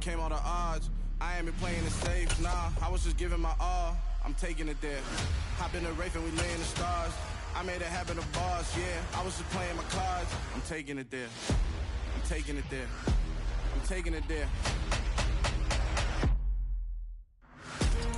overcame all the odds. I ain't been playing it safe, nah. I was just giving my all. I'm taking it there. Hop in the Wraith and we lay in the stars. I made it happen to bars, yeah. I was just playing my cards. I'm taking it there. I'm taking it there. I'm taking it there.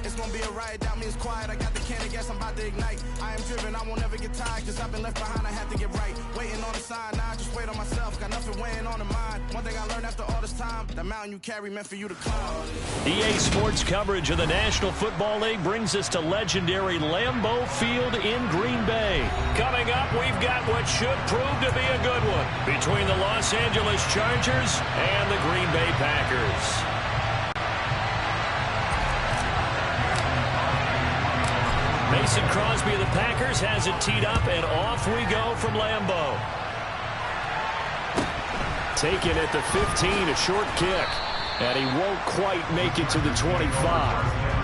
It's gonna be a riot, doubt me it's quiet. I got the can of gas, I'm about to ignite. I am driven, I won't ever get tired, cause I've been left behind, I have to get right. Waiting on the sign, now I just wait on myself. Got nothing weighing on the mind. One thing I learned after all this time, the mountain you carry meant for you to climb. EA Sports coverage of the National Football League brings us to legendary Lambeau Field in Green Bay. Coming up, we've got what should prove to be a good one between the Los Angeles Chargers and the Green Bay Packers. Mason Crosby of the Packers has it teed up, and off we go from Lambeau. Taken at the 15, a short kick, and he won't quite make it to the 25.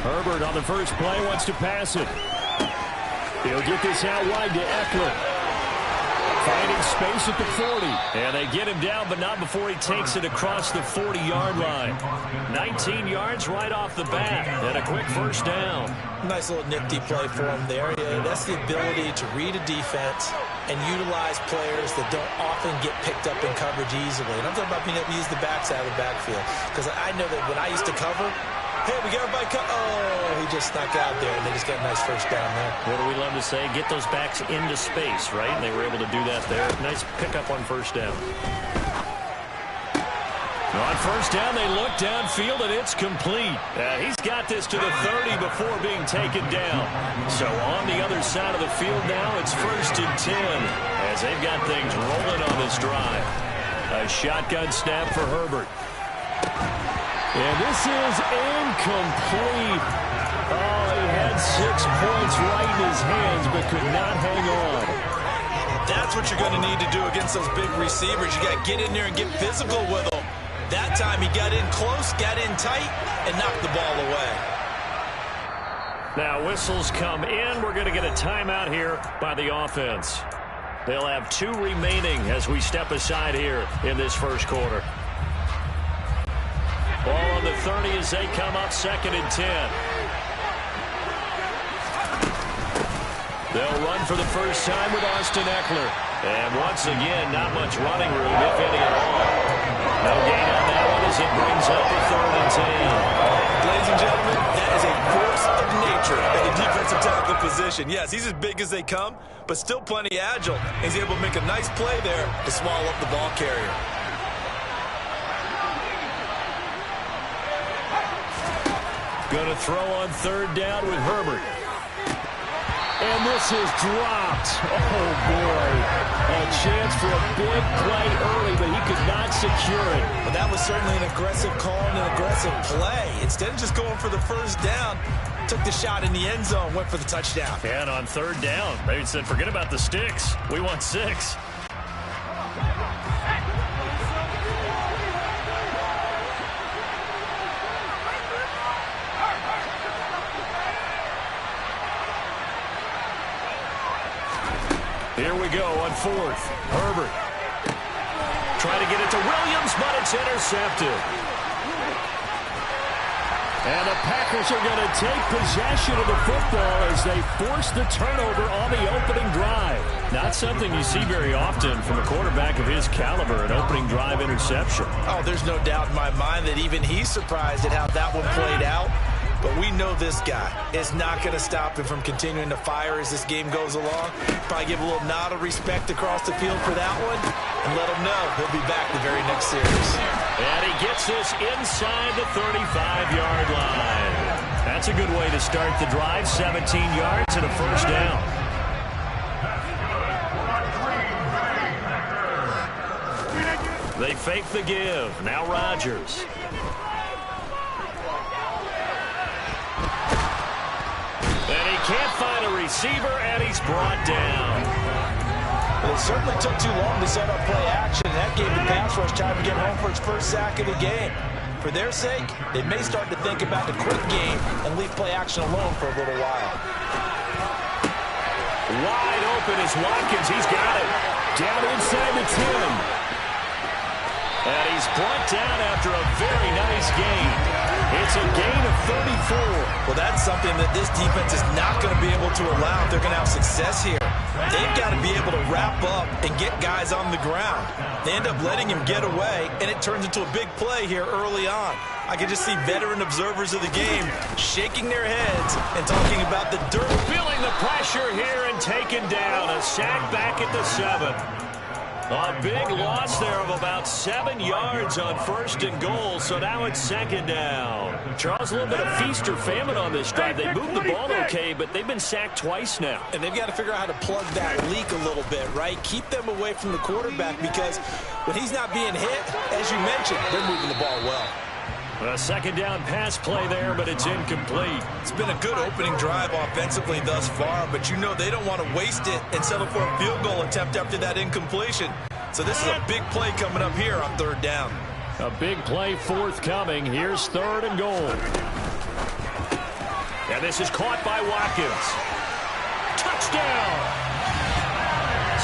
Herbert on the first play wants to pass it. He'll get this out wide to Eckler. Finding space at the 40. And they get him down, but not before he takes it across the 40-yard line. 19 yards right off the bat. And a quick first down. Nice little nifty play for him there. Yeah, that's the ability to read a defense and utilize players that don't often get picked up in coverage easily. And I'm talking about being able to use the backside of the backfield. Because I know that when I used to cover, hey, we got everybody oh, he just snuck out there, and they just got a nice first down there. What do we love to say? Get those backs into space, right? And they were able to do that there. Nice pickup on first down. On first down, they look downfield, and it's complete. He's got this to the 30 before being taken down. So on the other side of the field now, it's 1st and 10 as they've got things rolling on this drive. A shotgun snap for Herbert. And this is incomplete. Oh, he had 6 points right in his hands, but could not hang on. That's what you're going to need to do against those big receivers. You got to get in there and get physical with them. That time he got in close, got in tight, and knocked the ball away. Now whistles come in. We're going to get a timeout here by the offense. They'll have 2 remaining as we step aside here in this first quarter. Ball on the 30 as they come up 2nd and 10. They'll run for the first time with Austin Eckler. And once again, not much running room, if any at all. No gain on that one as it brings up a 3rd and 10. Ladies and gentlemen, that is a force of nature at the defensive tackle position. Yes, he's as big as they come, but still plenty agile. He's able to make a nice play there to swallow up the ball carrier. Going to throw on 3rd down with Herbert. And this is dropped. Oh, boy. A chance for a big play early, but he could not secure it. Well, that was certainly an aggressive call and an aggressive play. Instead of just going for the first down, took the shot in the end zone, went for the touchdown. And on 3rd down, they said, forget about the sticks. We want 6. Here we go on 4th. Herbert trying to get it to Williams, but it's intercepted. And the Packers are going to take possession of the football as they force the turnover on the opening drive. Not something you see very often from a quarterback of his caliber, an opening drive interception. Oh, there's no doubt in my mind that even he's surprised at how that one played out. But we know this guy is not going to stop him from continuing to fire as this game goes along. Probably give a little nod of respect across the field for that one and let him know he'll be back the very next series. And he gets this inside the 35-yard line. That's a good way to start the drive. 17 yards and a first down. They fake the give. Now Rodgers. And he can't find a receiver, and he's brought down. Well, it certainly took too long to set up play action, and that gave the pass rush time to get home for its first sack of the game. For their sake, they may start to think about the quick game and leave play action alone for a little while. Wide open is Watkins. He's got it. Down inside the 10. And he's brought down after a very nice gain. It's a gain of 34. Well, that's something that this defense is not going to be able to allow if they're going to have success here. They've got to be able to wrap up and get guys on the ground. They end up letting him get away, and it turns into a big play here early on. I can just see veteran observers of the game shaking their heads and talking about the dirt. Feeling the pressure here and taken down. A sack back at the 7. A big loss there of about 7 yards on 1st and goal, so now it's 2nd down. Charles, a little bit of feast or famine on this drive. They moved the ball okay, but they've been sacked twice now. And they've got to figure out how to plug that leak a little bit, right? Keep them away from the quarterback because when he's not being hit, as you mentioned, they're moving the ball well. A 2nd down pass play there, but it's incomplete. It's been a good opening drive offensively thus far, but you know they don't want to waste it and settle for a field goal attempt after that incompletion. So this is a big play coming up here on 3rd down. A big play forthcoming. Here's 3rd and goal. And this is caught by Watkins. Touchdown!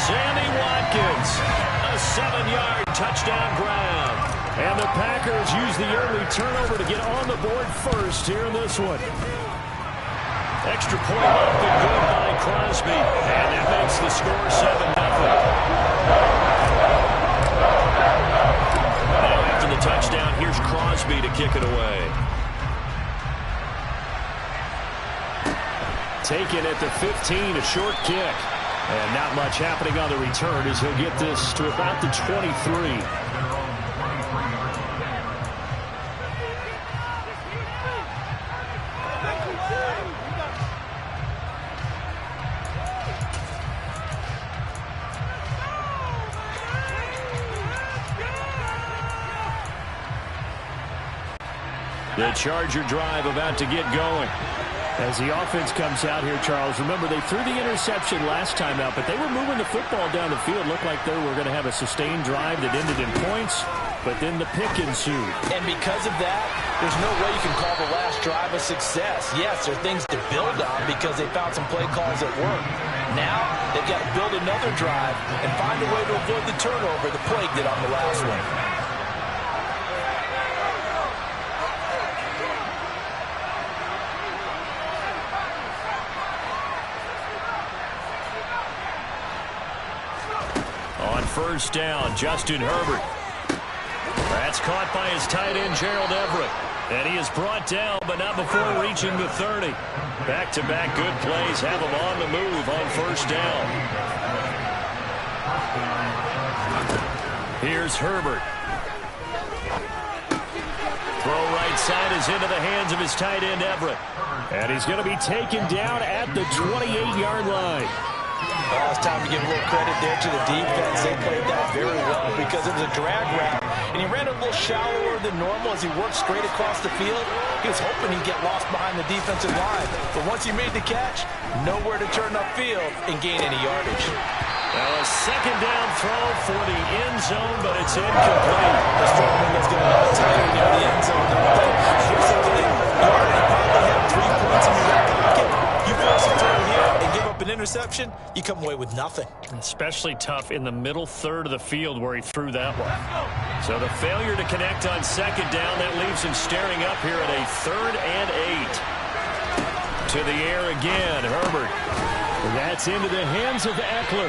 Sammy Watkins. A 7-yard touchdown grab. And the Packers use the early turnover to get on the board first here in this one. Extra point up and good by Crosby. And that makes the score 7-0. Now after the touchdown, here's Crosby to kick it away. Taken at the 15, a short kick. And not much happening on the return as he'll get this to about the 23. The Charger drive about to get going. As the offense comes out here, Charles, remember they threw the interception last time out, but they were moving the football down the field. Looked like they were going to have a sustained drive that ended in points, but then the pick ensued. And because of that, there's no way you can call the last drive a success. Yes, there are things to build on because they found some play calls that work. Now, they've got to build another drive and find a way to avoid the turnover that plagued it on the last one. First down, Justin Herbert. That's caught by his tight end, Gerald Everett. And he is brought down, but not before reaching the 30. Back-to-back good plays have him on the move on first down. Here's Herbert. Throw right side is into the hands of his tight end, Everett. And he's going to be taken down at the 28-yard line. Well, it's time to give a little credit there to the defense. They played that very well because it was a drag route. And he ran a little shallower than normal as he worked straight across the field. He was hoping he'd get lost behind the defensive line. But once he made the catch, nowhere to turn upfield and gain any yardage. Now a 2nd down throw for the end zone, but it's incomplete. The strong window's going to be tighter near the end zone. Here's the thing. You already probably have 3 points in your back pocket. You force a turn here and give up an interception, you come away with nothing. Especially tough in the middle third of the field where he threw that one. So the failure to connect on second down, that leaves him staring up here at a 3rd and 8. To the air again, Herbert. That's into the hands of Eckler.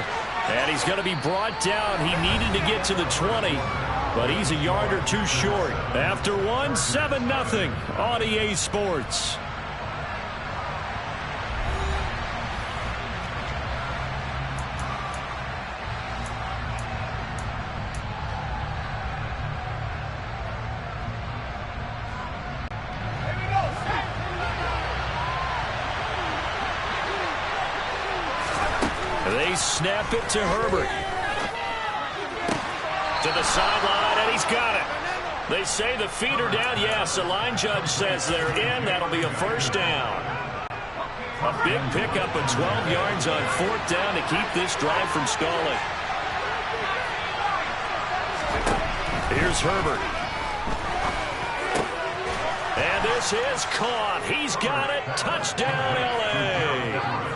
And he's going to be brought down. He needed to get to the 20, but he's a yard or two short. After one, 7-0 on EA Sports. They snap it to Herbert. To the sideline, and he's got it. They say the feet are down. Yes, the line judge says they're in. That'll be a first down. A big pickup of 12 yards on 4th down to keep this drive from stalling. Here's Herbert. And this is caught. He's got it. Touchdown, L.A.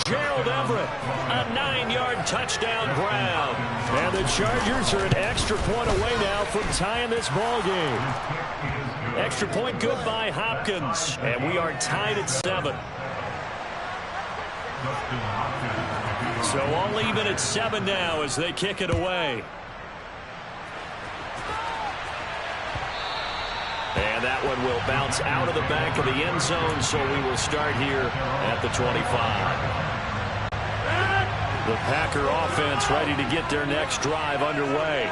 Gerald Everett, a 9-yard touchdown grab. And the Chargers are an extra point away now from tying this ball game. Extra point good by Hopkins. And we are tied at 7. So all even at 7 now as they kick it away. And that one will bounce out of the back of the end zone, so we will start here at the 25. The Packer offense ready to get their next drive underway.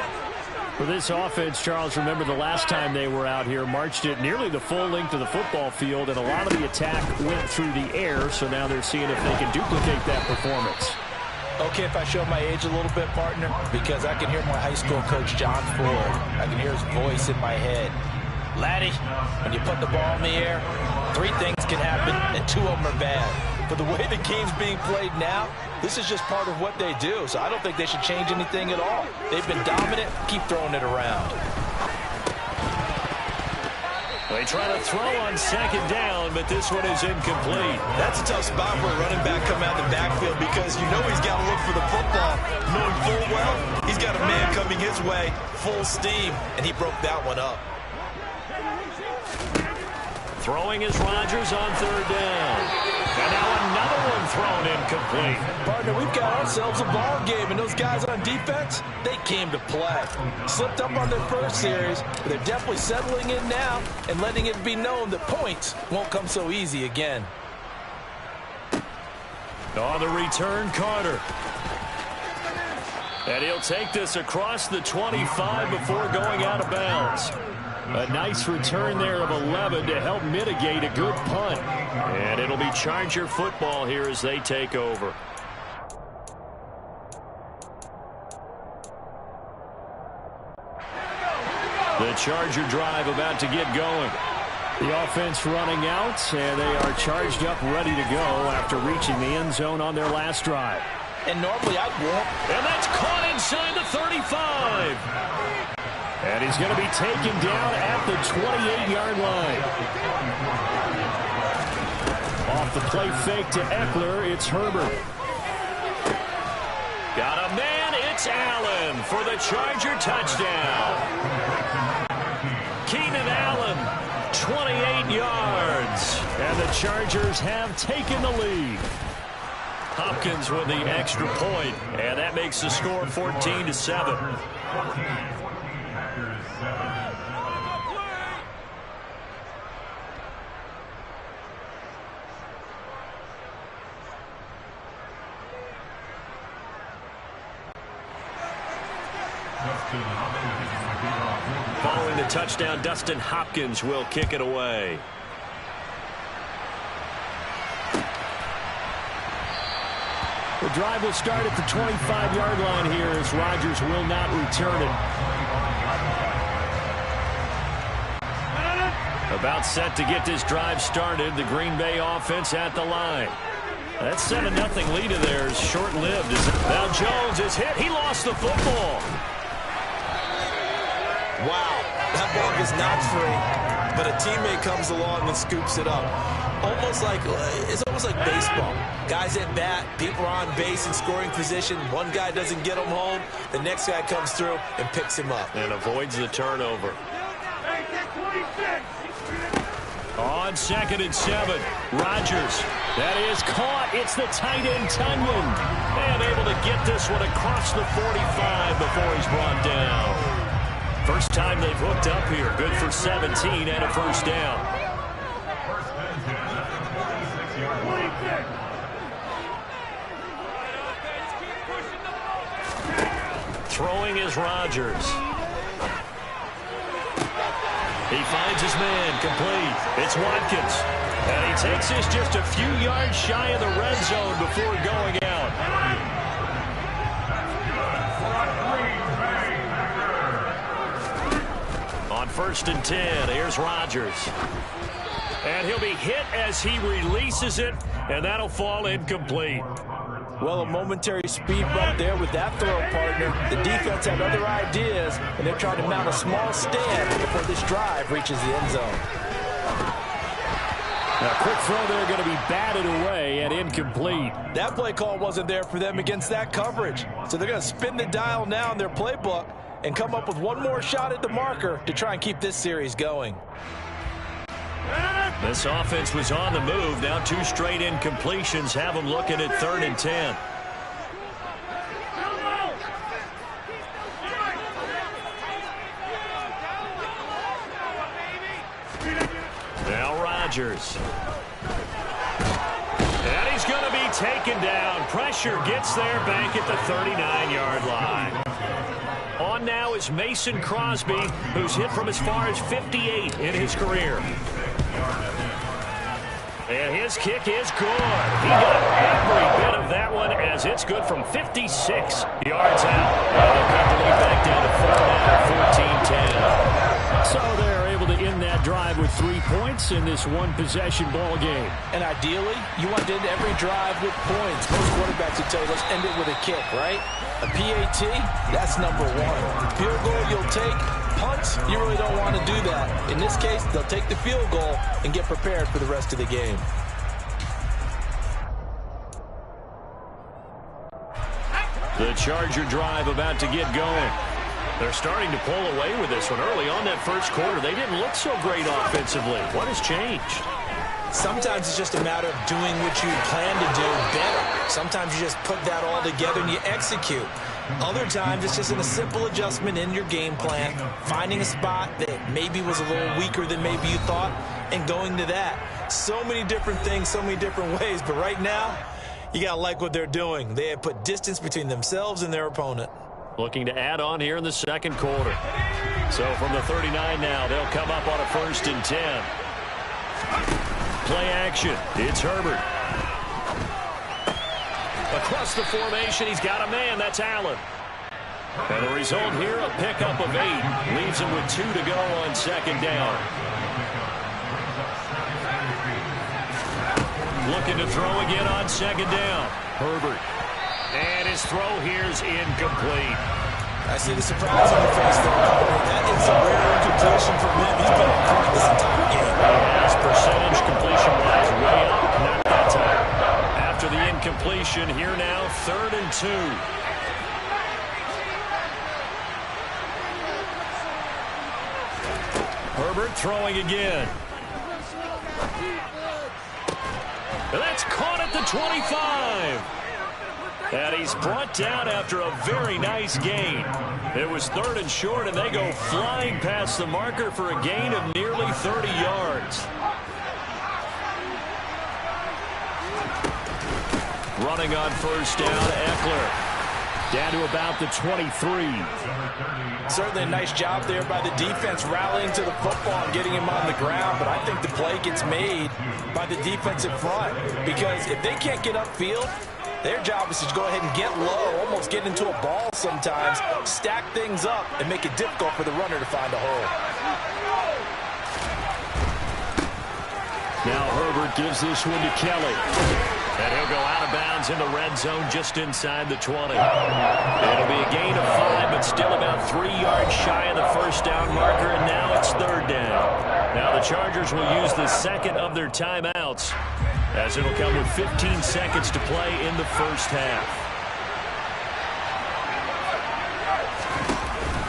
For this offense, Charles, remember the last time they were out here, marched it nearly the full length of the football field, and a lot of the attack went through the air, so now they're seeing if they can duplicate that performance. Okay, if I show my age a little bit, partner, because I can hear my high school coach, John Ford. I can hear his voice in my head. Laddie, when you put the ball in the air, 3 things can happen, and 2 of them are bad. But the way the game's being played now, this is just part of what they do, so I don't think they should change anything at all. They've been dominant. Keep throwing it around. They try to throw on second down, but this one is incomplete. That's a tough spot for a running back coming out of the backfield because you know he's got to look for the football, knowing full well he's got a man coming his way, full steam, and he broke that one up. Throwing is Rodgers on 3rd down. And now another one thrown incomplete. Partner, we've got ourselves a ball game, and those guys on defense, they came to play. Slipped up on their first series, but they're definitely settling in now and letting it be known that points won't come so easy again. On the return, Carter. And he'll take this across the 25 before going out of bounds. A nice return there of 11 to help mitigate a good punt. And it'll be Charger football here as they take over. The Charger drive about to get going. The offense running out, and they are charged up, ready to go after reaching the end zone on their last drive. And normally I'd walk. And that's caught inside the 35. And he's going to be taken down at the 28-yard line. Off the play fake to Eckler, it's Herbert. Got a man, it's Allen for the Charger touchdown. Keenan Allen, 28 yards. And the Chargers have taken the lead. Hopkins with the extra point, and that makes the score 14-7. Following the touchdown, Dustin Hopkins will kick it away. The drive will start at the 25-yard line here as Rodgers will not return it. About set to get this drive started, the Green Bay offense at the line. That 7-0 lead of theirs short-lived. Now Jones is hit. He lost the football. Wow, that ball is not free. but a teammate comes along and scoops it up. It's almost like baseball. Guys at bat, people are on base in scoring position. One guy doesn't get him home. The next guy comes through and picks him up. And avoids the turnover. On 2nd and 7, Rodgers. That is caught. It's the tight end, Tunyon. And able to get this one across the 45 before he's brought down. First time they've hooked up here. Good for 17 and a first down. Throwing is Rodgers. He finds his man, complete. It's Watkins. And he takes this just a few yards shy of the red zone before going out. On 1st and 10, here's Rodgers. And he'll be hit as he releases it, and that'll fall incomplete. Well, a momentary speed bump there with that throw, partner. The defense had other ideas, and they're trying to mount a small stand before this drive reaches the end zone. A quick throw there going to be batted away and incomplete. That play call wasn't there for them against that coverage. So they're going to spin the dial now in their playbook and come up with one more shot at the marker to try and keep this series going. This offense was on the move. Now 2 straight incompletions have them looking at 3rd and 10. Now Rodgers. And he's going to be taken down. Pressure gets there back at the 39-yard line. On now is Mason Crosby, who's hit from as far as 58 in his career. And his kick is good. He got every bit of that one as it's good from 56 yards out. And they'll cut the lead back down to 4 now, 14-10. So they're able to end that drive with 3 points in this one-possession ball game. And ideally, you want to end every drive with points. Most quarterbacks would tell you, let's end it with a kick, right? A PAT, that's number 1. Field goal you'll take. Punts, you really don't want to do that. In this case, they'll take the field goal and get prepared for the rest of the game. The Charger drive about to get going. They're starting to pull away with this one. Early on that first quarter, they didn't look so great offensively. What has changed? Sometimes it's just a matter of doing what you plan to do better. Sometimes you just put that all together and you execute. Other times it's just a simple adjustment in your game plan, finding a spot that maybe was a little weaker than maybe you thought, and going to that. So many different things, so many different ways, but right now, you got to like what they're doing. They have put distance between themselves and their opponent. Looking to add on here in the second quarter. So from the 39 now, they'll come up on a 1st and 10. Play action. It's Herbert. Across the formation, he's got a man. That's Allen. And the result here, a pickup of 8. Leaves him with 2 to go on 2nd down. Looking to throw again on 2nd down. Herbert. And his throw here is incomplete. I see the surprise on the face there. That is a rare incompletion from him. He's been on point this entire game. His percentage completion-wise way up. Not that time. After the incompletion, here now, 3rd and 2. Herbert throwing again. And that's caught at the 25. And he's brought down after a very nice gain. It was 3rd and short, and they go flying past the marker for a gain of nearly 30 yards. Running on 1st down, Eckler. Down to about the 23. Certainly a nice job there by the defense rallying to the football and getting him on the ground, but I think the play gets made by the defensive front, because if they can't get upfield, their job is to go ahead and get low, almost get into a ball sometimes, stack things up, and make it difficult for the runner to find a hole. Now Herbert gives this one to Kelly. And he'll go out of bounds in the red zone just inside the 20. It'll be a gain of 5, but still about 3 yards shy of the 1st down marker, and now it's 3rd down. Now the Chargers will use the second of their timeouts, as it'll come with 15 seconds to play in the first half.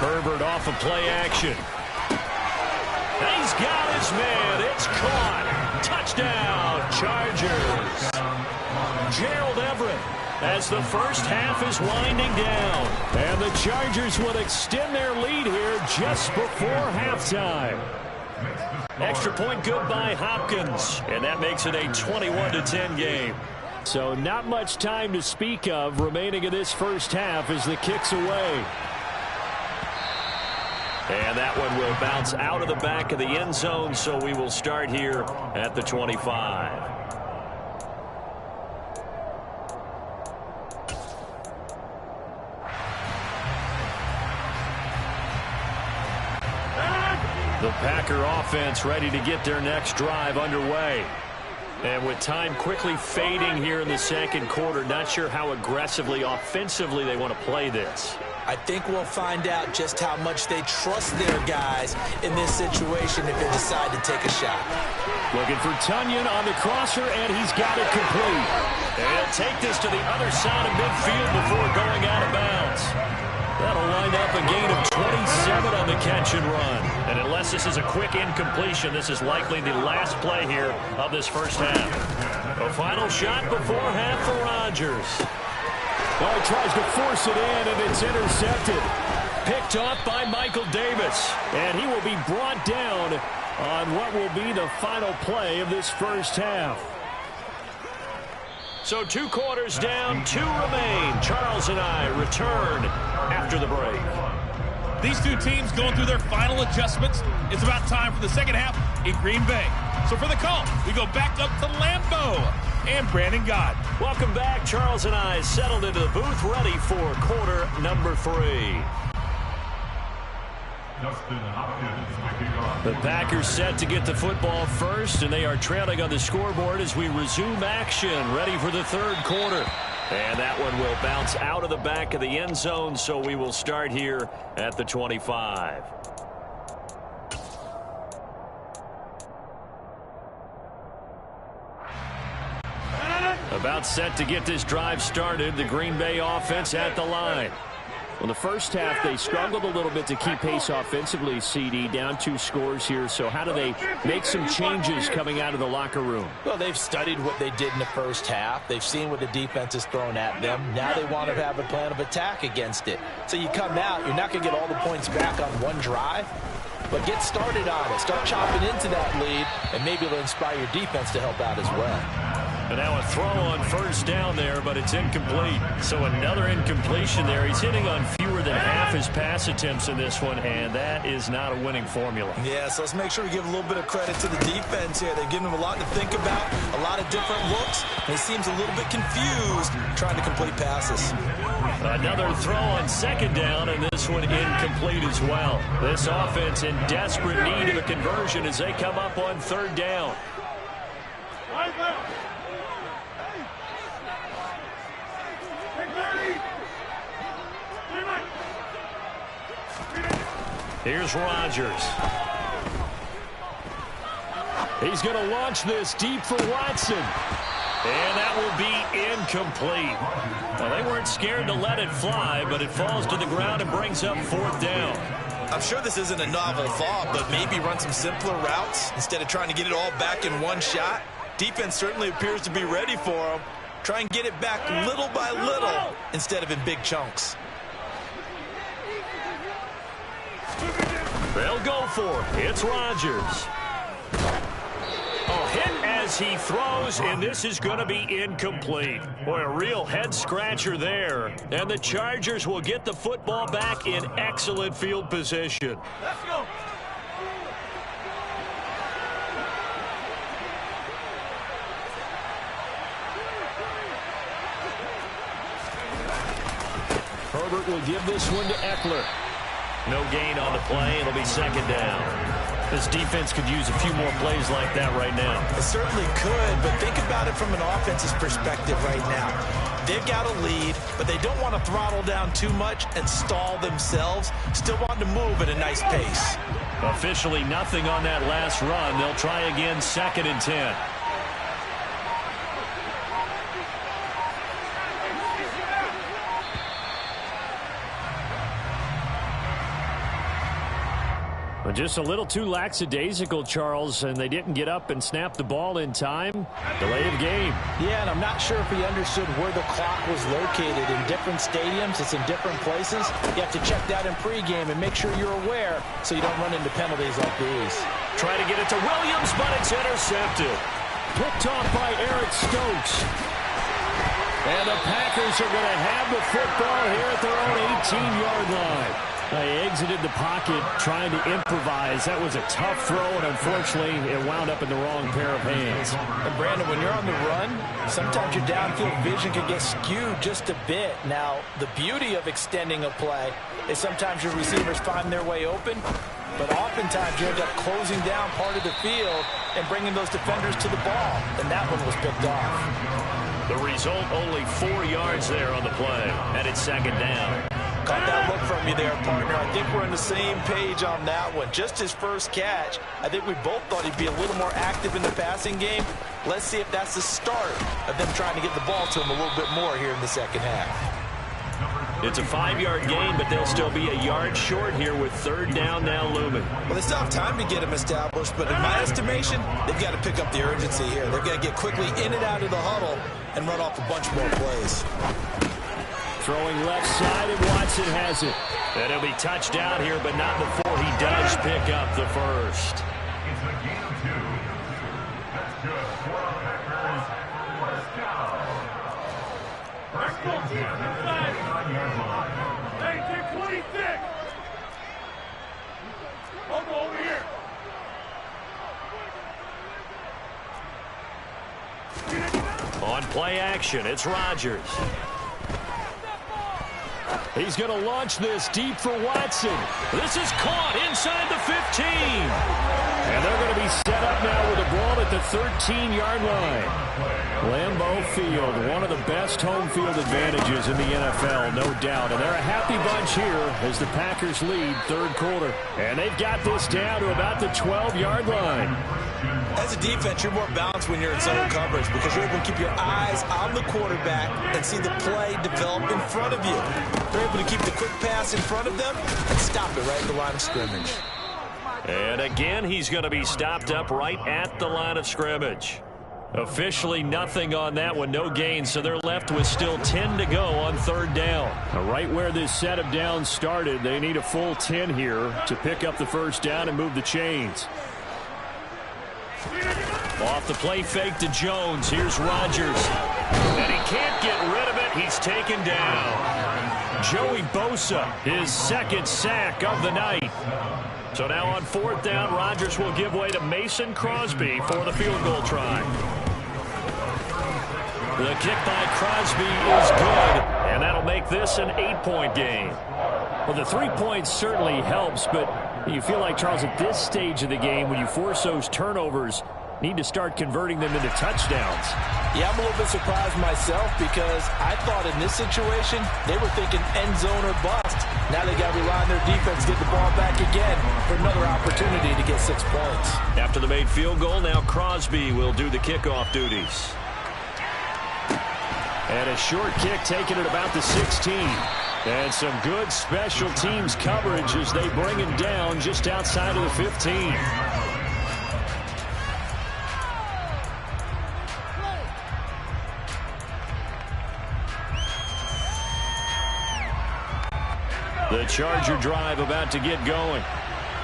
Herbert off of play action. He's got his man. It's caught. Touchdown, Chargers. Gerald Everett, as the first half is winding down. And the Chargers will extend their lead here just before halftime. Extra point good by Hopkins, and that makes it a 21-10 game. So not much time to speak of remaining in this first half as the kick's away. And that one will bounce out of the back of the end zone, so we will start here at the 25. The Packer offense ready to get their next drive underway. And with time quickly fading here in the second quarter, not sure how aggressively, offensively they want to play this. I think we'll find out just how much they trust their guys in this situation if they decide to take a shot. Looking for Tunyon on the crosser, and he's got it complete. And he'll take this to the other side of midfield before going out of bounds. That'll line up a gain of 27 on the catch and run. And unless this is a quick incompletion, this is likely the last play here of this first half. A final shot before half for Rodgers. Well, he tries to force it in, and it's intercepted. Picked off by Michael Davis. And he will be brought down on what will be the final play of this first half. So 2 quarters down, 2 remain. Charles and I return after the break. These two teams going through their final adjustments. It's about time for the second half in Green Bay. So for the call, we go back up to Lambeau and Brandon Gaudin. Welcome back. Charles and I settled into the booth, ready for quarter number 3. The Packers set to get the football first, and they are trailing on the scoreboard as we resume action, ready for the third quarter. And that one will bounce out of the back of the end zone, so we will start here at the 25. About set to get this drive started, the Green Bay offense at the line. Well, the first half, they struggled a little bit to keep pace offensively, CD, down 2 scores here. So how do they make some changes coming out of the locker room? Well, they've studied what they did in the first half. They've seen what the defense is throwing at them. Now they want to have a plan of attack against it. So you come out, you're not going to get all the points back on one drive, but get started on it. Start chopping into that lead, and maybe it'll inspire your defense to help out as well. And now a throw on first down there, but it's incomplete. So another incompletion there. He's hitting on fewer than half his pass attempts in this one, and that is not a winning formula. Yeah, so let's make sure we give a little bit of credit to the defense here. They've given him a lot to think about, a lot of different looks, and he seems a little bit confused trying to complete passes. Another throw on second down, and this one incomplete as well. This offense in desperate need of a conversion as they come up on third down. Here's Rodgers. He's going to launch this deep for Watson. And that will be incomplete. Well, they weren't scared to let it fly, but it falls to the ground and brings up fourth down. I'm sure this isn't a novel thought, but maybe run some simpler routes instead of trying to get it all back in one shot. Defense certainly appears to be ready for him. Try and get it back little by little instead of in big chunks. They'll go for it. It's Rodgers. A hit as he throws, and this is going to be incomplete. Boy, a real head-scratcher there. And the Chargers will get the football back in excellent field position. Let's go. Herbert will give this one to Eckler. No gain on the play. It'll be second down. This defense could use a few more plays like that right now. It certainly could, but think about it from an offense's perspective right now. They've got a lead, but they don't want to throttle down too much and stall themselves. Still want to move at a nice pace. Officially nothing on that last run. They'll try again, 2nd and 10. Just a little too lackadaisical, Charles, and they didn't get up and snap the ball in time. Delay of game. Yeah, and I'm not sure if he understood where the clock was located. In different stadiums, it's in different places. You have to check that in pregame and make sure you're aware so you don't run into penalties like these. Try to get it to Williams, but it's intercepted. Picked off by Eric Stokes. And the Packers are going to have the football here at their own 18-yard line. They exited the pocket trying to improvise. That was a tough throw, and unfortunately, it wound up in the wrong pair of hands. And Brandon, when you're on the run, sometimes your downfield vision can get skewed just a bit. Now, the beauty of extending a play is sometimes your receivers find their way open, but oftentimes you end up closing down part of the field and bringing those defenders to the ball, and that one was picked off. The result, only 4 yards there on the play, and it's 2nd down. Caught that look from you there, partner. I think we're on the same page on that one. Just his first catch. I think we both thought he'd be a little more active in the passing game. Let's see if that's the start of them trying to get the ball to him a little bit more here in the second half. It's a 5-yard gain, but they'll still be a yard short here with 3rd down now looming. Well, they still have time to get him established, but in my estimation, they've got to pick up the urgency here. They've got to get quickly in and out of the huddle and run off a bunch more plays. Throwing left side, and Watson has it. And he'll be touched down here, but not before he does pick up the first. It's a gain of 2. That's good for our Packers. First down. First and 10 at the 9-yard line. 1926. I'll go over here. On play action, it's Rodgers. He's going to launch this deep for Watson. This is caught inside the 15. And they're going to be set up now with the ball at the 13-yard line. Lambeau Field, one of the best home field advantages in the NFL, no doubt. And they're a happy bunch here as the Packers lead 3rd quarter. And they've got this down to about the 12-yard line. As a defense, you're more balanced when you're in zone coverage because you're able to keep your eyes on the quarterback and see the play develop in front of you. They're able to keep the quick pass in front of them and stop it right at the line of scrimmage. And again, he's going to be stopped up right at the line of scrimmage. Officially nothing on that one, no gain, so they're left with still 10 to go on 3rd down. Right where this set of downs started, they need a full 10 here to pick up the first down and move the chains. Off the play fake to Jones. Here's Rodgers. And he can't get rid of it. He's taken down. Joey Bosa, his 2nd sack of the night. So now on 4th down, Rodgers will give way to Mason Crosby for the field goal try. The kick by Crosby is good, and that'll make this an 8-point game. Well, the 3 points certainly helps, but you feel like, Charles, at this stage of the game, when you force those turnovers, need to start converting them into touchdowns. Yeah, I'm a little bit surprised myself because I thought in this situation, they were thinking end zone or bust. Now they got to rely on their defense to get the ball back again for another opportunity to get 6 points. After the made field goal, now Crosby will do the kickoff duties. And a short kick taken at about the 16. And some good special teams coverage as they bring him down just outside of the 15. The Charger drive about to get going.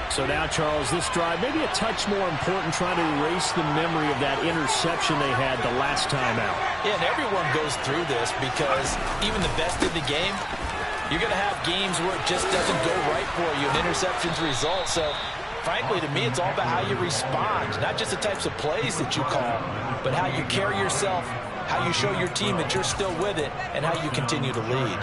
So now, Charles, this drive maybe a touch more important, trying to erase the memory of that interception they had the last time out. Yeah, and everyone goes through this because even the best in the game, you're going to have games where it just doesn't go right for you, and interceptions result. So, frankly, to me, it's all about how you respond, not just the types of plays that you call, but how you carry yourself, how you show your team that you're still with it, and how you continue to lead.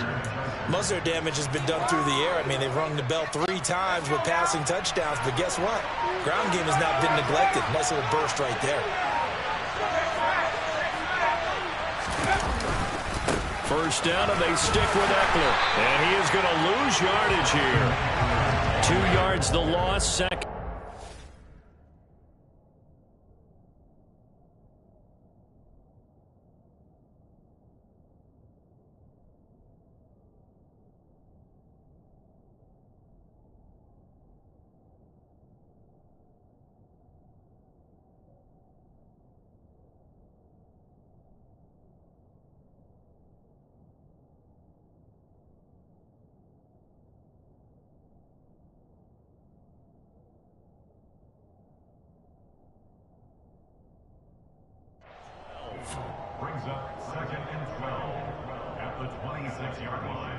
Most of their damage has been done through the air. I mean, they've rung the bell 3 times with passing touchdowns, but guess what? Ground game has not been neglected. Nice little burst right there. First down, and they stick with Eckler. And he is going to lose yardage here. 2 yards the loss, Brings up 2nd and 12 at the 26-yard line.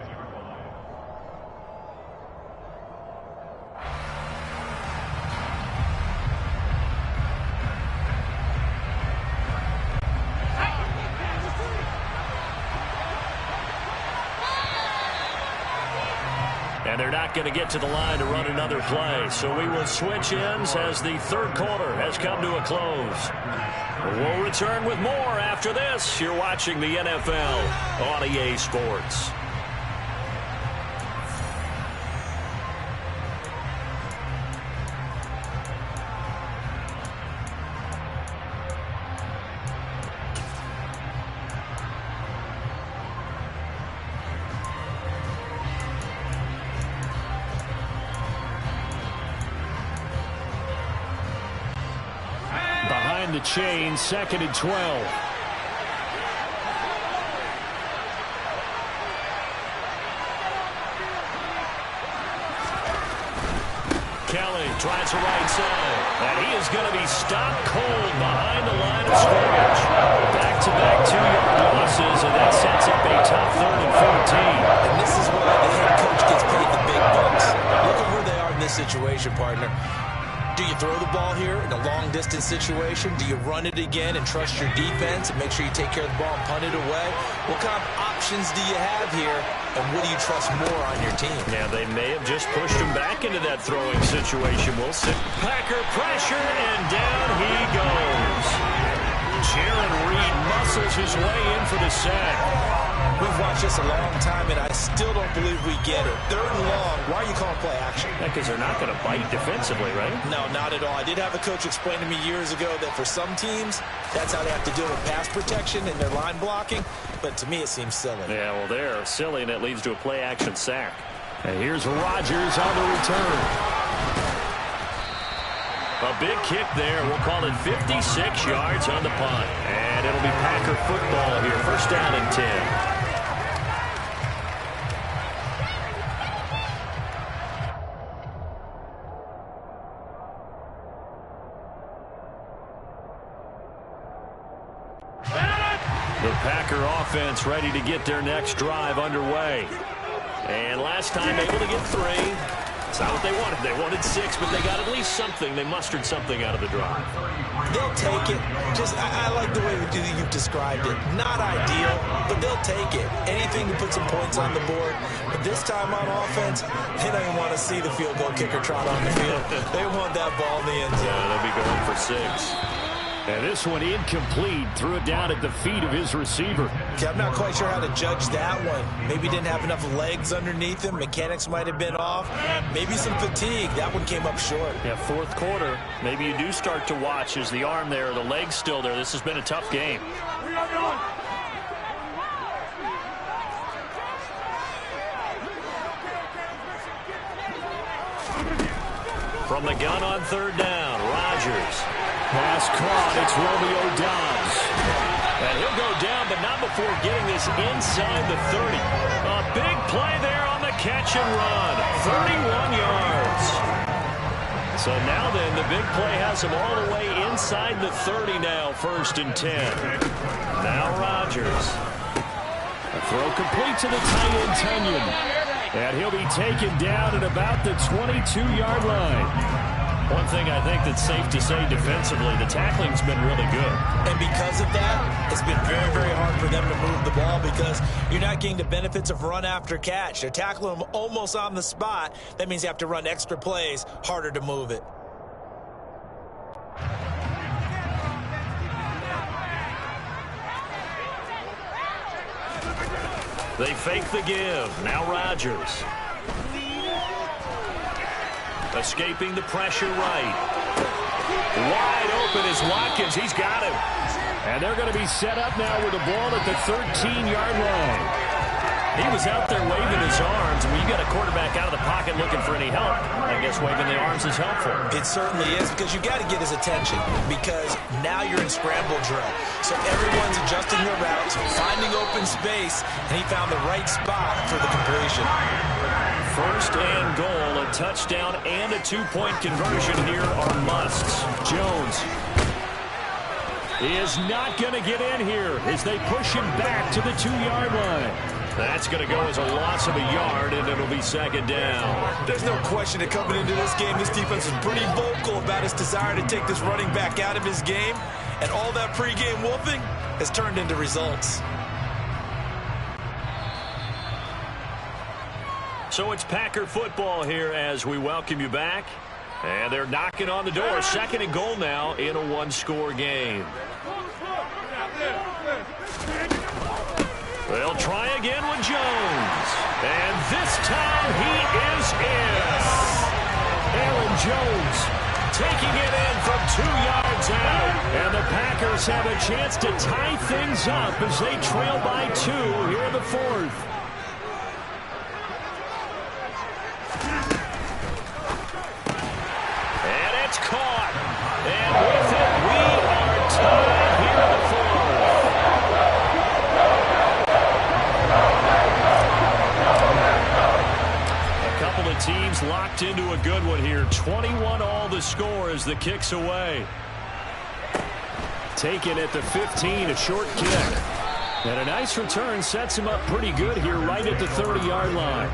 And they're not going to get to the line to run another play. So we will switch ends as the third quarter has come to a close. We'll return with more after this. You're watching the NFL on EA Sports. The chain, 2nd and 12. Kelly tries the right side, and he is going to be stopped cold behind the line of scrimmage. Back-to-back 2-yard losses, and that sets up a tough 3rd and 14. And this is why the head coach gets paid the big bucks. Look at where they are in this situation, partner. Do you throw the ball here in a long-distance situation? Do you run it again and trust your defense and make sure you take care of the ball and punt it away? What kind of options do you have here, and what do you trust more on your team? Yeah, they may have just pushed him back into that throwing situation. We'll see. Packer pressure, and down he goes. Jaron Reed muscles his way in for the sack. We've watched this a long time, and I still don't believe we get it. 3rd and long. Why are you calling play action? Because they're not going to bite defensively, right? No, not at all. I did have a coach explain to me years ago that for some teams, that's how they have to deal with pass protection and their line blocking. But to me, it seems silly. Yeah, well, they're silly, and it leads to a play action sack. And here's Rodgers on the return. A big kick there. We'll call it 56 yards on the punt. And it'll be Packer football here. 1st down and 10. The Packer offense ready to get their next drive underway. And last time able to get 3. It's not what they wanted. They wanted 6, but they got at least something. They mustered something out of the drive. They'll take it. I like the way you've described it. Not ideal, but they'll take it. Anything to put some points on the board. But this time on offense, they don't even want to see the field goal kicker trot on the field. They want that ball in the end zone. Yeah, they'll be going for 6. And this one incomplete. Threw it down at the feet of his receiver. Okay, I'm not quite sure how to judge that one. Maybe didn't have enough legs underneath him. Mechanics might have been off. Maybe some fatigue. That one came up short. Yeah, 4th quarter. Maybe you do start to watch. Is the arm there, the leg's still there? This has been a tough game. From the gun on 3rd down, Rodgers. Pass caught. It's Romeo Doubs. And he'll go down, but not before getting this inside the 30. A big play there on the catch and run. 31 yards. So now then, the big play has him all the way inside the 30 now, 1st and 10. Now Rodgers. A throw complete to the tight end, Tunyon. And he'll be taken down at about the 22-yard line. One thing I think that's safe to say defensively, the tackling's been really good. And because of that, it's been very, very hard for them to move the ball because you're not getting the benefits of run after catch. They're tackling them almost on the spot. That means you have to run extra plays, harder to move it. They fake the give. Now Rodgers. Escaping the pressure right. Wide open is Watkins. He's got him. And they're going to be set up now with the ball at the 13-yard line. He was out there waving his arms. When you got a quarterback out of the pocket looking for any help, I guess waving the arms is helpful. It certainly is because you got to get his attention because now you're in scramble drill. So everyone's adjusting their routes, finding open space, and he found the right spot for the completion. 1st and goal, a touchdown and a 2-point conversion here are musts. Jones. is not going to get in here as they push him back to the 2-yard line. That's going to go as a loss of a yard, and it'll be second down. There's no question that coming into this game, this defense is pretty vocal about its desire to take this running back out of his game, and all that pregame wolfing has turned into results. So it's Packer football here as we welcome you back. And they're knocking on the door. Second and goal now in a one-score game. They'll try again with Jones. And this time he is in. Aaron Jones taking it in from 2 yards out. And the Packers have a chance to tie things up as they trail by 2 here in the fourth. And it's caught. And with it, we are tied here in the fourth. A couple of teams locked into a good one here. 21 all the score as the kick's away. Taken at the 15, a short kick. And a nice return sets him up pretty good here right at the 30-yard line.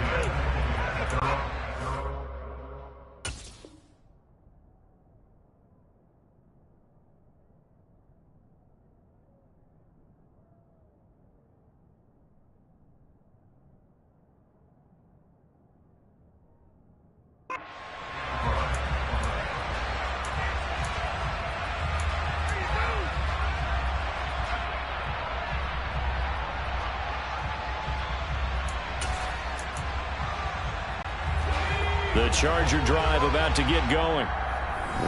The Charger drive about to get going.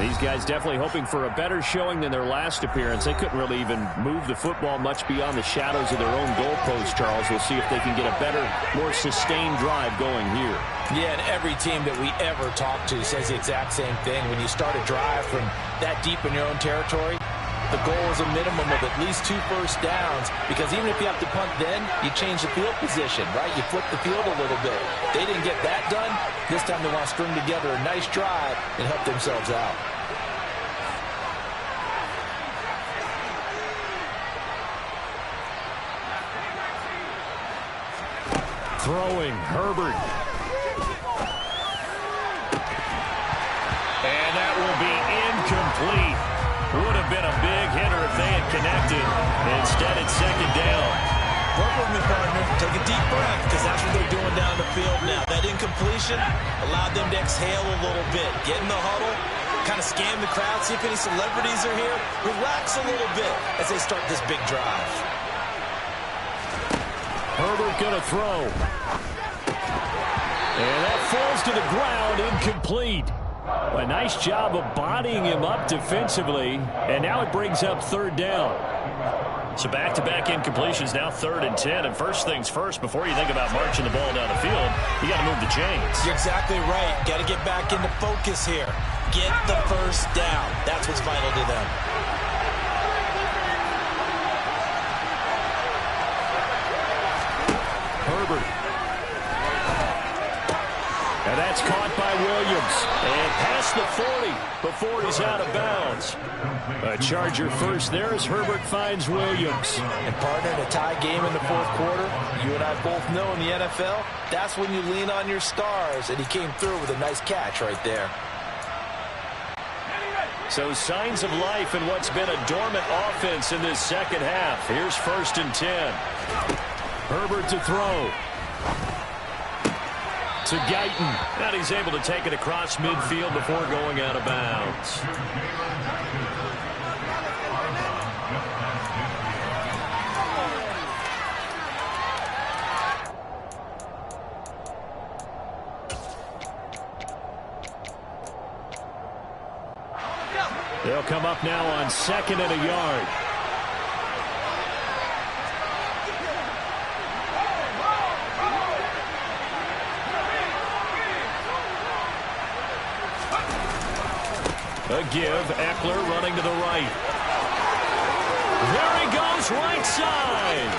These guys definitely hoping for a better showing than their last appearance. They couldn't really even move the football much beyond the shadows of their own goalpost, Charles. We'll see if they can get a better, more sustained drive going here. Yeah, and every team that we ever talk to says the exact same thing. When you start a drive from that deep in your own territory, the goal is a minimum of at least 2 first downs, because even if you have to punt then, you change the field position, right? You flip the field a little bit. They didn't get that done. This time they want to string together a nice drive and help themselves out. Throwing, Herbert. And that will be incomplete. Would have been a big hitter if they had connected. Instead, it's second down. Work with me, partner. Take a deep breath, because that's what they're doing down the field now. That incompletion allowed them to exhale a little bit. Get in the huddle, kind of scan the crowd, see if any celebrities are here. Relax a little bit as they start this big drive. Herbert going to throw. And that falls to the ground, incomplete. A nice job of bodying him up defensively, and now it brings up third down. So back-to-back incompletions, now 3rd and 10. And first things first, before you think about marching the ball down the field, you got to move the chains. You're exactly right. Got to get back into focus here. Get the first down. That's what's vital to them. Herbert. And that's caught by Williams. And past the 40 before he's out of bounds. A Charger first there as Herbert finds Williams. And partner, in a tie game in the 4th quarter, you and I both know in the NFL, that's when you lean on your stars. And he came through with a nice catch right there. So signs of life in what's been a dormant offense in this second half. Here's 1st and 10. Herbert to throw. To Guyton. And he's able to take it across midfield before going out of bounds. They'll come up now on 2nd and a yard. A give, Eckler running to the right. There he goes, right side.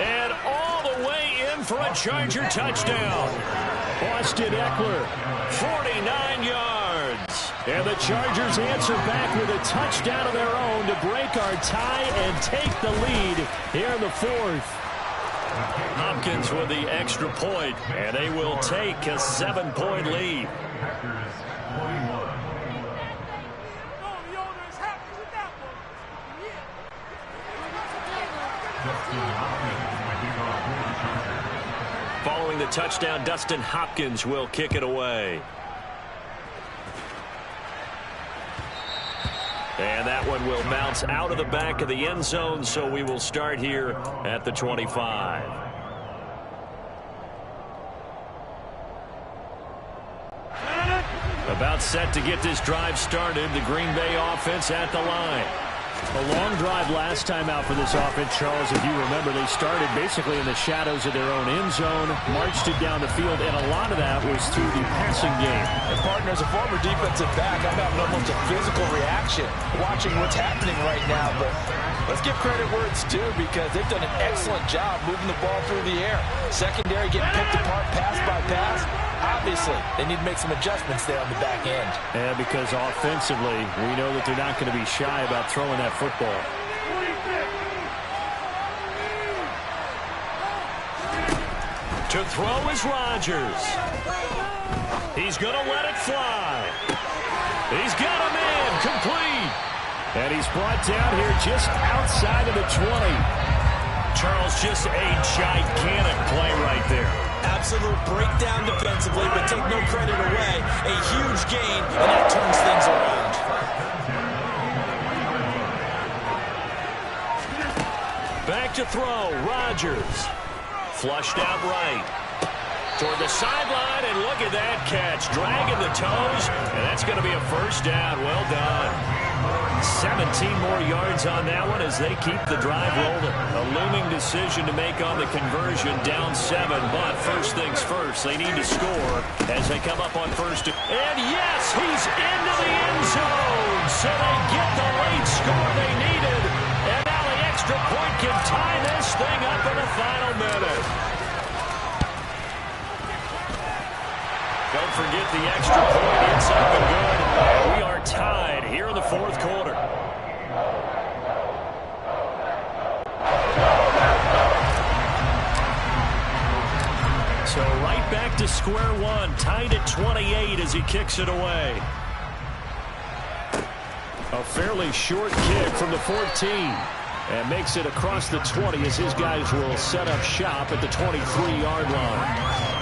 And all the way in for a Charger touchdown. Austin Eckler. 49 yards. And the Chargers answer back with a touchdown of their own to break our tie and take the lead here in the fourth. Hopkins with the extra point, and they will take a 7-point lead. Following the touchdown, Dustin Hopkins will kick it away. And that one will bounce out of the back of the end zone, so we will start here at the 25. About set to get this drive started, the Green Bay offense at the line. A long drive last time out for this offense, Charles. If you remember, they started basically in the shadows of their own end zone, marched it down the field, and a lot of that was through the passing game. And partner, as a former defensive back, I'm having almost a physical reaction watching what's happening right now. But let's give credit where it's due, because they've done an excellent job moving the ball through the air. Secondary getting picked apart pass by pass. Obviously, they need to make some adjustments there on the back end. Yeah, because offensively, we know that they're not going to be shy about throwing that football. To throw is Rodgers. He's going to let it fly. He's got a man complete. And he's brought down here just outside of the 20. Charles, just a gigantic play right there. Absolute breakdown defensively, but take no credit away. A huge gain, and that turns things around. Back to throw, Rodgers. Flushed out right. Toward the sideline, and look at that catch. Dragging the toes, and that's going to be a first down. Well done. 17 more yards on that one as they keep the drive rolling. A looming decision to make on the conversion, down 7. But first things first, they need to score as they come up on first. And yes, he's into the end zone. So they get the late score they needed. And now the extra point can tie this thing up in the final minute. Don't forget the extra point. It's up and good. And we are tied here in the fourth quarter. So right back to square one. Tied at 28 as he kicks it away. A fairly short kick from the 14. And makes it across the 20 as his guys will set up shop at the 23-yard line.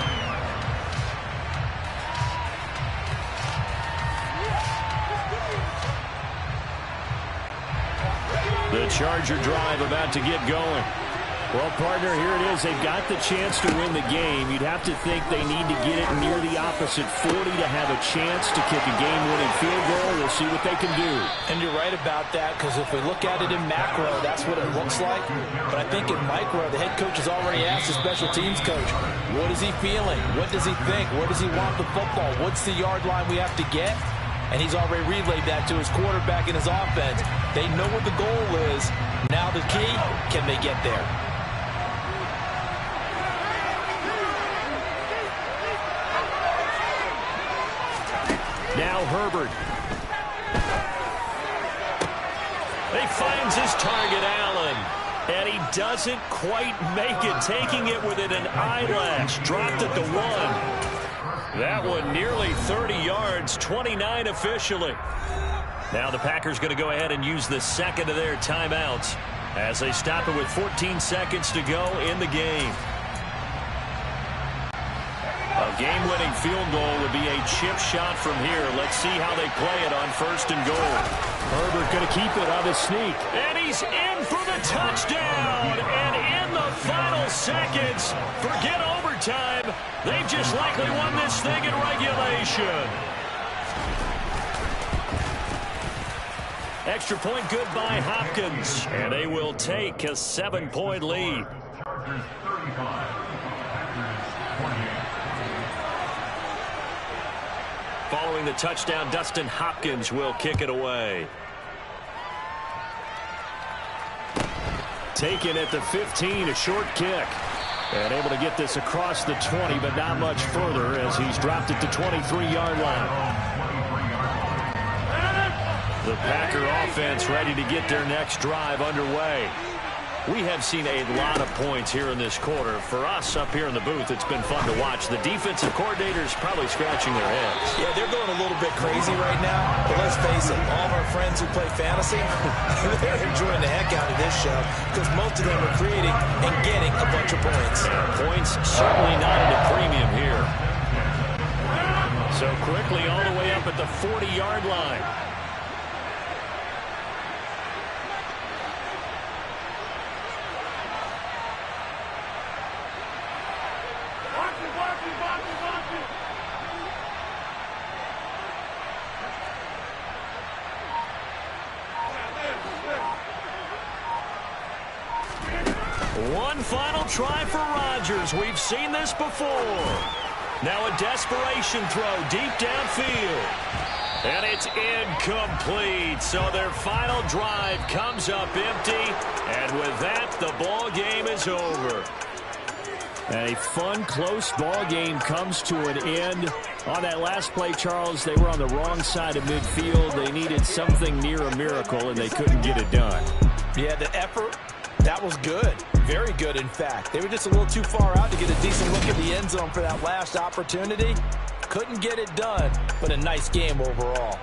The Charger drive about to get going. Well, partner, here it is. They've got the chance to win the game. You'd have to think they need to get it near the opposite 40 to have a chance to kick a game-winning field goal. We'll see what they can do. And you're right about that, because if we look at it in macro, that's what it looks like. But I think in micro, the head coach has already asked the special teams coach, what is he feeling? What does he think? Where does he want the football? What's the yard line we have to get? And he's already relayed that to his quarterback and his offense. They know what the goal is. Now the key, can they get there? Now Herbert. He finds his target, Allen. And he doesn't quite make it, taking it within an eyelash. Dropped at the 1. That one nearly 30 yards, 29 officially. Now the Packers going to go ahead and use the second of their timeouts as they stop it with 14 seconds to go in the game. A game-winning field goal would be a chip shot from here. Let's see how they play it on first and goal. Herbert going to keep it on his sneak. And he's in for the touchdown. And in the final seconds, forget overtime. They've just likely won this thing in regulation. Extra point good by Hopkins. And they will take a 7-point lead. Following the touchdown, Dustin Hopkins will kick it away. Taken at the 15, a short kick. And able to get this across the 20, but not much further as he's dropped it to 23-yard line. The Packer offense ready to get their next drive underway. We have seen a lot of points here in this quarter. For us up here in the booth, it's been fun to watch. The defensive coordinators probably scratching their heads. Yeah, they're going a little bit crazy right now. But let's face it, all of our friends who play fantasy, they're enjoying the heck out of this show because most of them are creating and getting a bunch of points. Points certainly not at a premium here. So quickly all the way up at the 40-yard line. One final try for Rodgers. We've seen this before. Now a desperation throw deep downfield. And it's incomplete. So their final drive comes up empty. And with that, the ball game is over. A fun, close ball game comes to an end. On that last play, Charles, they were on the wrong side of midfield. They needed something near a miracle, and they couldn't get it done. Yeah, the effort, that was good. Very good, in fact. They were just a little too far out to get a decent look at the end zone for that last opportunity. Couldn't get it done, but a nice game overall.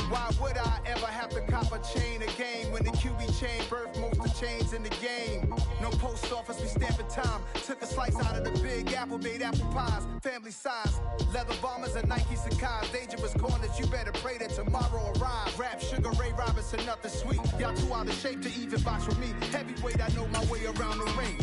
Why would I ever have to cop a chain a game when the QB chain birthed most of chains in the game? No post office, we stamping time. Took a slice out of the Big Apple, made apple pies, family size. Leather bombers and Nike Sacai's. Dangerous corners, you better pray that tomorrow arrive. Rap, Sugar Ray Robinson, nothing sweet. Y'all too out of shape to even box with me. Heavyweight, I know my way around the ring.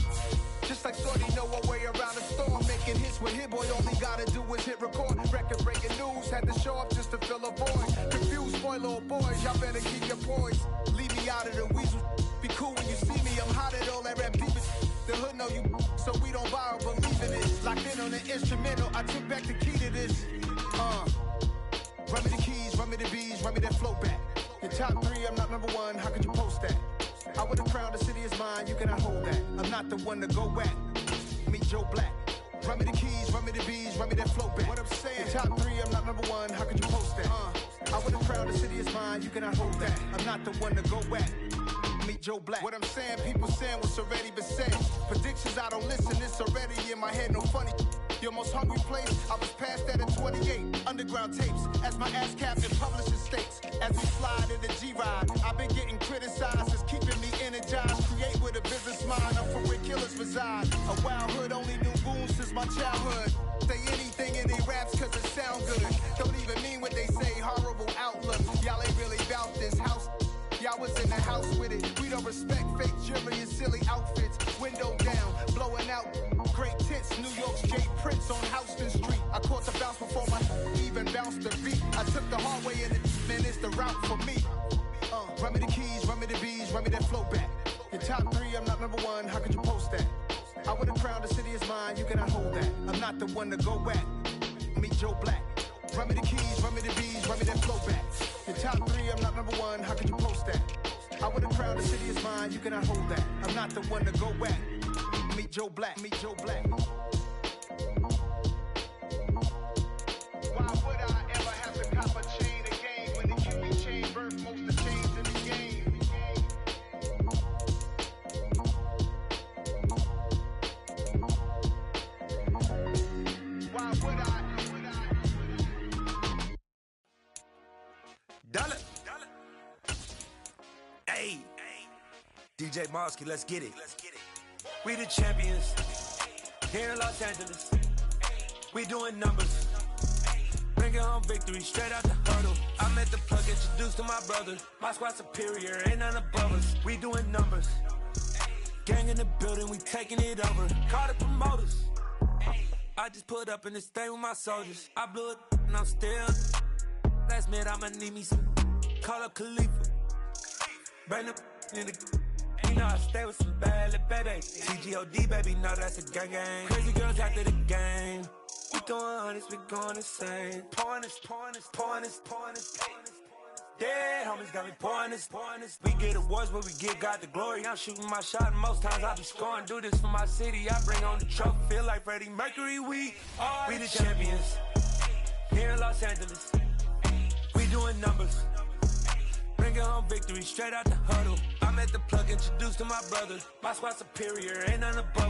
Just like Shorty know a way around the storm. Making hits with Hit Boy, all he gotta do is hit record. Record breaking news, had to show up just to fill a void. Confused boy, little boys, y'all better keep your poise. Leave me out of the weasel. Be cool when you see me, I'm hot at all that rap demons. The hood know you, so we don't borrow, believe in it. Locked in on the instrumental, I took back the key to this. Run me the keys, run me the bees, run me that flow back. Your top three, I'm not number one, how could you post that? I would have crowned the city is mine, you cannot hold that. I'm not the one to go back. Meet Joe Black. Run me the keys, run me the bees, run me that flow back. What I'm saying, top three, I'm not number one, how could you post that? I would have crowned the city is mine, you cannot hold that. I'm not the one to go back. Meet Joe Black. What I'm saying, people saying what's already been said. Predictions, I don't listen, it's already in my head, no funny. Your most hungry place, I was past that at 28. Underground tapes, as my ass capped in publishing states. As we slide in the G-Ride, I've been getting criticized, it's keeping me energized. Create with a business mind, I'm from where killers reside. A wild hood, only knew goons since my childhood. Say anything in they raps cause it sound good. Don't even mean what they say, horrible outlook. Y'all ain't really about this house. Y'all was in the house with it. We don't respect fake jewelry and silly outfits. Window down, blowing out great tits. New York's Jay Prince on Houston Street. I caught the bounce before my even bounced the beat. I took the hard way in it, man, it's the route for me. Run me the keys, run me the bees, run me that flow back. Your top three, I'm not number one, how could you post that? I would have crowned the city is mine, you cannot hold that. I'm not the one to go back. Meet Joe Black. Run me the keys, run me the bees, run me that flow back. Your top three, I'm not number one, how could you post that? I would have crowned the city is mine, you cannot hold that. I'm not the one to go back. Meet Joe Black, meet Joe Black. Why would I ever have to cop a chain a game when the QB chain birthed most of chains in the game? Why would I? Dollar. Hey, DJ Mosky, let's get it. We the champions here in Los Angeles. We doing numbers. Bringing home victory straight out the hurdle. I'm I'm at the plug, introduced to my brother. My squad superior, ain't none above us. We doing numbers. Gang in the building, we taking it over. Call the promoters. I just put up in this thing with my soldiers. I blew it and I'm still. Last minute I'ma need me some. Call up Khalifa. Bring the in the. You know I stay with some bad little baby. TGOD baby, no that's a gang gang. Crazy girls after the game. We throwing hundreds, we going insane. Pouring this. Dead homies got me pouring this. We get awards, but we give God the glory. I'm shooting my shot, and most times I be scoring. Do this for my city, I bring on the trophy. Feel like Freddie Mercury, we the champions. Here in Los Angeles, we doing numbers. Bringing home victory straight out the huddle. I'm at the plug, introduced to my brother. My squad superior, ain't none above.